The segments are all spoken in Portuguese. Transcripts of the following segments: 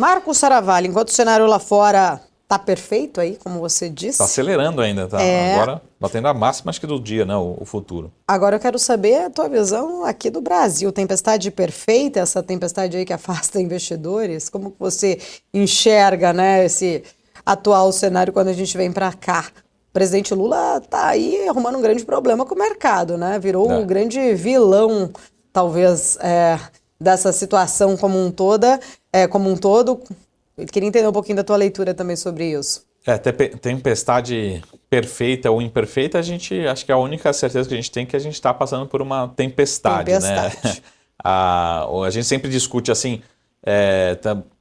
Marco Saravalli, enquanto o cenário lá fora está perfeito aí, como você disse. Está acelerando ainda, tá? Agora batendo a máxima, acho que do dia, né? O futuro. Agora eu quero saber a tua visão aqui do Brasil. Tempestade perfeita, essa tempestade aí que afasta investidores. Como você enxerga, né, esse atual cenário quando a gente vem para cá? O presidente Lula está aí arrumando um grande problema com o mercado, né? Virou o grande vilão, talvez, dessa situação como um todo. Eu queria entender um pouquinho da tua leitura também sobre isso. Tempestade perfeita ou imperfeita, acho que a única certeza que a gente tem é que a gente está passando por uma tempestade, né? A gente sempre discute assim,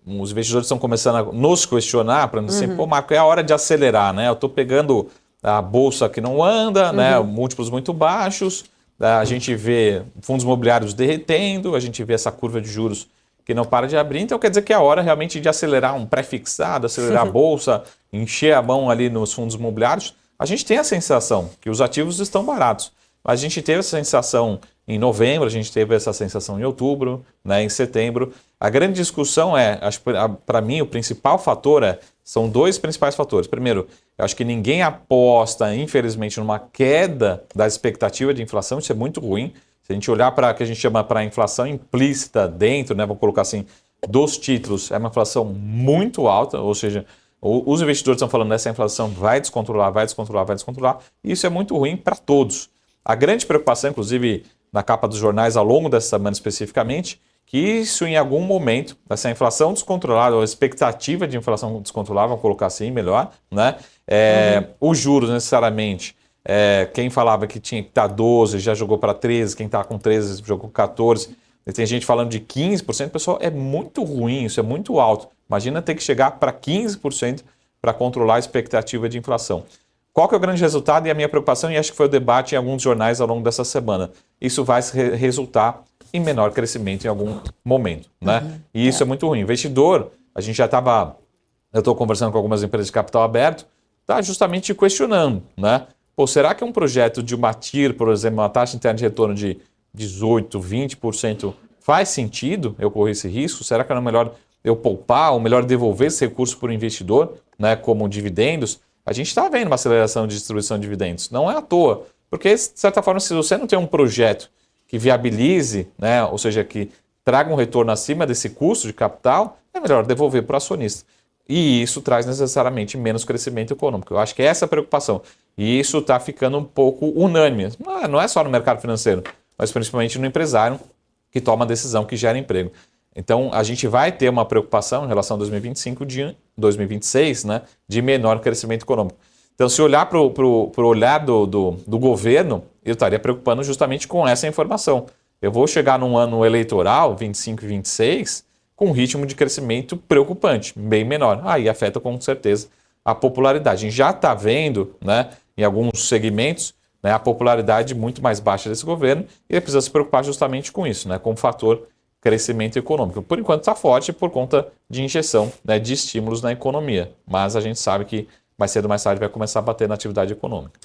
os investidores estão começando a nos questionar, para dizer, pô, Marco, é a hora de acelerar, né? Eu estou pegando a bolsa que não anda, né? Múltiplos muito baixos, a gente vê fundos imobiliários derretendo, a gente vê essa curva de juros que não para de abrir, então quer dizer que é a hora realmente de acelerar um pré-fixado, acelerar a bolsa, encher a mão ali nos fundos imobiliários. A gente tem a sensação que os ativos estão baratos. A gente teve essa sensação em novembro, a gente teve essa sensação em outubro, né, em setembro. A grande discussão para mim, o principal fator são dois principais fatores. Primeiro, eu acho que ninguém aposta, infelizmente, numa queda da expectativa de inflação, isso é muito ruim. Se a gente olhar para o que a gente chama para a inflação implícita dentro, né, vou colocar assim, dos títulos, é uma inflação muito alta, ou seja, os investidores estão falando essa inflação vai descontrolar, e isso é muito ruim para todos. A grande preocupação, inclusive na capa dos jornais ao longo dessa semana especificamente, que isso em algum momento, essa inflação descontrolada, ou a expectativa de inflação descontrolada, vamos colocar assim melhor, né, os juros necessariamente, quem falava que tinha que estar 12 já jogou para 13, quem está com 13 jogou 14, tem gente falando de 15%, pessoal, é muito ruim, isso é muito alto. Imagina ter que chegar para 15% para controlar a expectativa de inflação. Qual que é o grande resultado e a minha preocupação, e acho que foi o debate em alguns jornais ao longo dessa semana, isso vai resultar em menor crescimento em algum momento, né? E isso é muito ruim. Investidor, a gente já estava, eu estou conversando com algumas empresas de capital aberto, está justamente questionando, né? Pô, será que um projeto de uma TIR, por exemplo, uma taxa interna de retorno de 18%, 20%, faz sentido eu correr esse risco? Será que não é melhor eu poupar ou melhor devolver esse recurso para o investidor, né, como dividendos? A gente está vendo uma aceleração de distribuição de dividendos. Não é à toa, porque, de certa forma, se você não tem um projeto que viabilize, né, ou seja, que traga um retorno acima desse custo de capital, é melhor devolver para o acionista. E isso traz necessariamente menos crescimento econômico. Eu acho que é essa a preocupação. E isso está ficando um pouco unânime. Não é só no mercado financeiro, mas principalmente no empresário que toma a decisão que gera emprego. Então, a gente vai ter uma preocupação em relação a 2025, 2026, né, de menor crescimento econômico. Então, se olhar para o olhar do governo, eu estaria preocupando justamente com essa informação. Eu vou chegar num ano eleitoral, 25 e 26, com um ritmo de crescimento preocupante, bem menor. Aí afeta com certeza a popularidade. A gente já está vendo, né, em alguns segmentos, né, a popularidade muito mais baixa desse governo e ele precisa se preocupar justamente com isso, né, com o fator crescimento econômico. Por enquanto está forte por conta de injeção, né, de estímulos na economia, mas a gente sabe que mais cedo ou mais tarde vai começar a bater na atividade econômica.